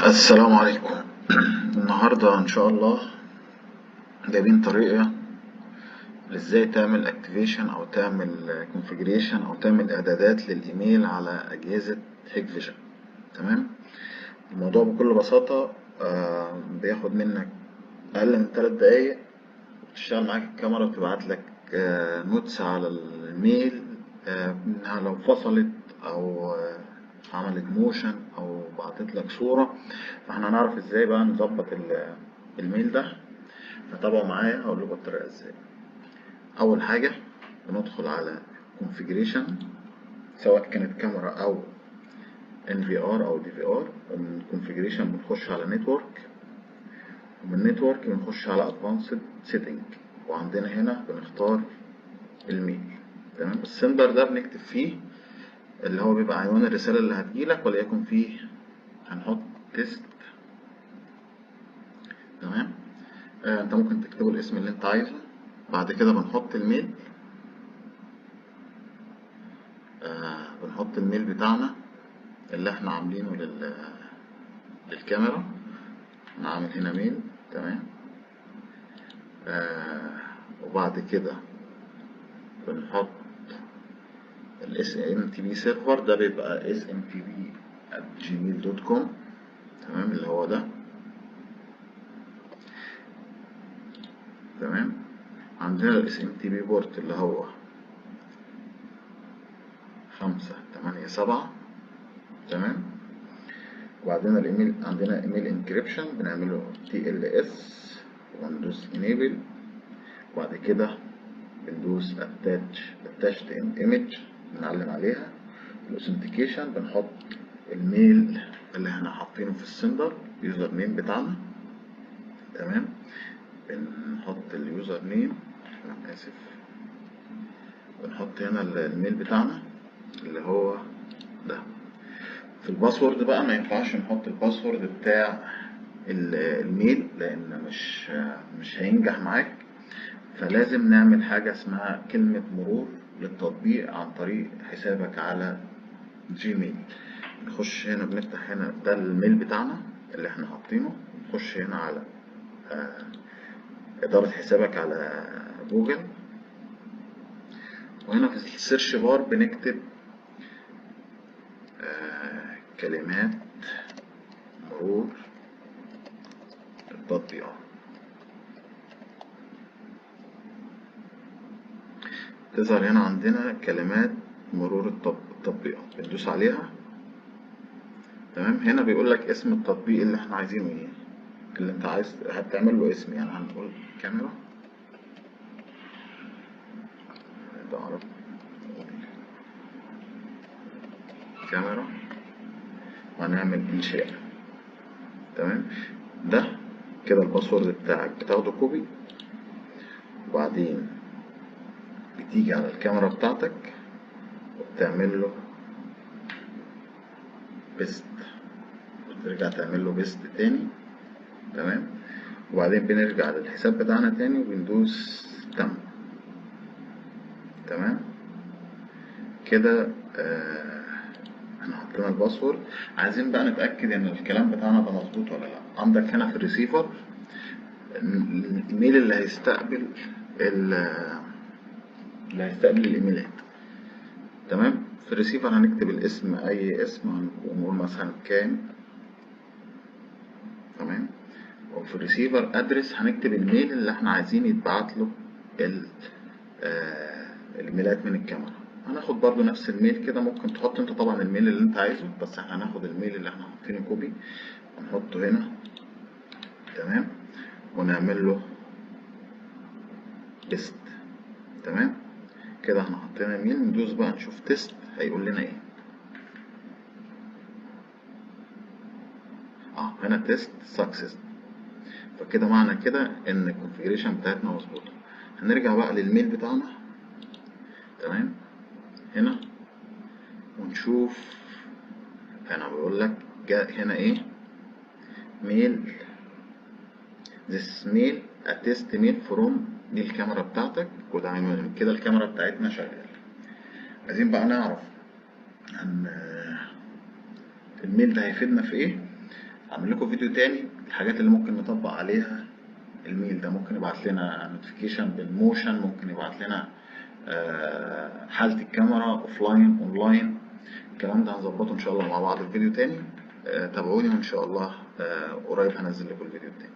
السلام عليكم. النهاردة إن شاء الله جايبين طريقة ازاي تعمل اكتيفيشن او تعمل كونفيجريشن او تعمل اعدادات للايميل على اجهزة هيكفيجن. تمام. الموضوع بكل بساطة بياخد منك اقل من 3 دقايق، بتشتغل معاك الكاميرا وتبعت لك نوتس على الميل انها لو فصلت او عملت موشن او بعتت لك صورة، فاحنا هنعرف ازاي بقى نظبط الميل ده. فتابعوا معايا هقول لكم الطريقة ازاي. اول حاجة بندخل على configuration سواء كانت كاميرا او NVR او DVR. ومن configuration بنخش على network، ومن network بنخش على advanced setting، وعندنا هنا بنختار الميل. تمام. السندر ده بنكتب فيه اللي هو بيبقى عنوان الرسالة اللي هتجيلك، وليكن فيه هنحط تيست. تمام. انت ممكن تكتبه الاسم اللي انت عايزه. بعد كده بنحط الميل، بنحط الميل بتاعنا اللي احنا عاملينه للكاميرا. نعمل هنا ميل. تمام. وبعد كده بنحط ال SMTP سيرفر، ده بيبقى smtp@gmail.com. تمام، اللي هو ده. تمام. عندنا ال SMTP بورت اللي هو 587. تمام. وبعدين الايميل عندنا ايميل انكريبشن بنعمله TLS وندوس enable. وبعد كده بندوس attached image بنعلم عليها. الاوثنتيكيشن بنحط الميل اللي احنا حاطينه في السندر، اليوزر نيم بتاعنا. تمام. بنحط اليوزر نيم، انا اسف، بنحط هنا الميل بتاعنا اللي هو ده. في الباسورد بقى ما ينفعش نحط الباسورد بتاع الميل لان مش هينجح معاك، فلازم نعمل حاجة اسمها كلمة مرور للتطبيق عن طريق حسابك على جيميل. نخش هنا، بنفتح هنا ده الميل بتاعنا اللي احنا حاطينه، نخش هنا على إدارة حسابك على جوجل، وهنا في السيرش بار بنكتب كلمات مرور التطبيقات. تظهر هنا عندنا كلمات مرور التطبيقات، بندوس عليها. تمام. هنا بيقول لك اسم التطبيق اللي احنا عايزينه ايه، اللي انت عايز هتعمل له اسم. يعني هنقول كاميرا، كاميرا، وهنعمل انشاء. تمام. ده كده الباسورد بتاعك، بتاخده كوبي، وبعدين بتيجي على الكاميرا بتاعتك وبتعمل له بيست، وترجع تعمل له بيست تاني. تمام. وبعدين بنرجع للحساب بتاعنا تاني وبندوس تم. تمام كده. احنا حطينا الباسورد. عايزين بقى نتأكد ان الكلام بتاعنا ده مظبوط ولا لا. عندك هنا في الريسيفر الايميل اللي هيستقبل الايميلات. تمام. في الريسيفر هنكتب الاسم، اي اسم، ونقول مثلا كام. تمام. وفي الريسيفر ادرس هنكتب الميل اللي احنا عايزين يتبعت له الايميلات من الكاميرا. هناخد برضو نفس الميل كده، ممكن تحط انت طبعا الميل اللي انت عايزه، بس احنا هناخد الميل اللي احنا حاطينه كوبي ونحطه هنا. تمام. ونعمل له بيست. تمام كده احنا حطينا الميل. ندوس بقى نشوف تيست هيقول لنا ايه. هنا تيست سكسس. فكده معنى كده ان الكونفيجريشن بتاعتنا مظبوطه. هنرجع بقى للميل بتاعنا. تمام. هنا ونشوف هنا بيقول لك هنا ايه، ميل this mail a test mail from، دي الكاميرا بتاعتك، وده عنوان كده الكاميرا بتاعتنا شغاله. عايزين بقى نعرف ان الميل ده هيفيدنا في ايه. هعمل لكم فيديو تاني الحاجات اللي ممكن نطبق عليها الميل ده. ممكن يبعت لنا نوتيفيكيشن بالموشن، ممكن يبعت لنا حالة الكاميرا اوفلاين اونلاين. الكلام ده هنظبطه ان شاء الله مع بعض في فيديو تاني. تابعوني وان شاء الله قريب هنزل لكم الفيديو التاني.